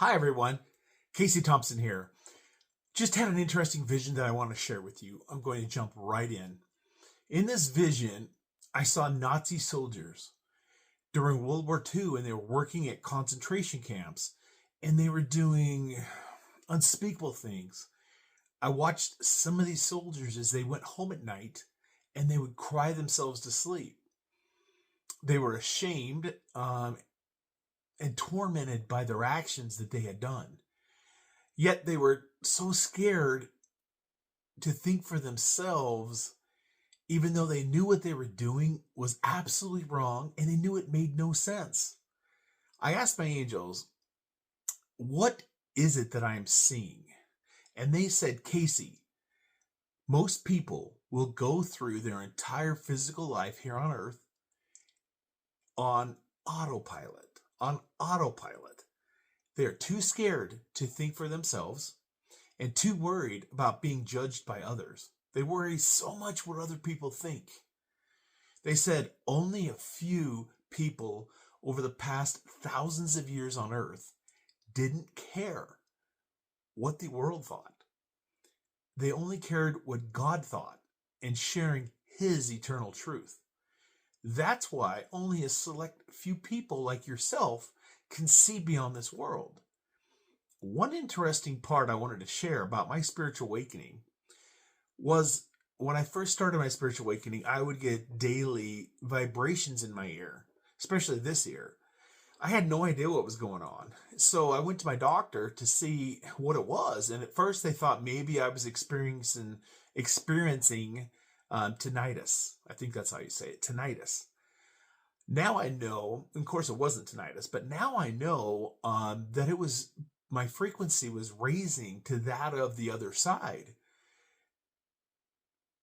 Hi, everyone. Kasey Thompson here. Just had an interesting vision that I want to share with you. I'm going to jump right in. In this vision, I saw Nazi soldiers during World War II, and they were working at concentration camps, and they were doing unspeakable things. I watched some of these soldiers as they went home at night, and they would cry themselves to sleep. They were ashamed and tormented by their actions that they had done. Yet they were so scared to think for themselves, even though they knew what they were doing was absolutely wrong and they knew it made no sense. I asked my angels, what is it that I am seeing? And they said, Kasey, most people will go through their entire physical life here on earth on autopilot. On autopilot. They are too scared to think for themselves and too worried about being judged by others. They worry so much what other people think. They said only a few people over the past thousands of years on earth didn't care what the world thought. They only cared what God thought and sharing His eternal truth. That's why only a select few people like yourself can see beyond this world. One interesting part I wanted to share about my spiritual awakening was when I first started my spiritual awakening, I would get daily vibrations in my ear, especially this ear. I had no idea what was going on. So I went to my doctor to see what it was. And at first they thought maybe I was experiencing tinnitus. I think that's how you say it, tinnitus. Now I know, of course it wasn't tinnitus, but now I know that it was, my frequency was raising to that of the other side,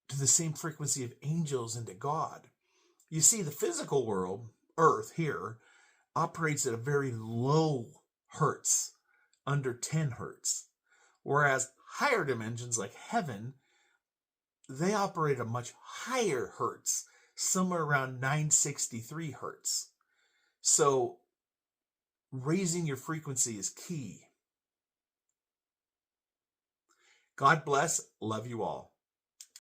to the same frequency of angels and to God. You see, the physical world, Earth here, operates at a very low hertz, under 10 hertz, whereas higher dimensions like heaven, they operate at a much higher hertz, somewhere around 963 hertz. So raising your frequency is key. God bless. Love you all.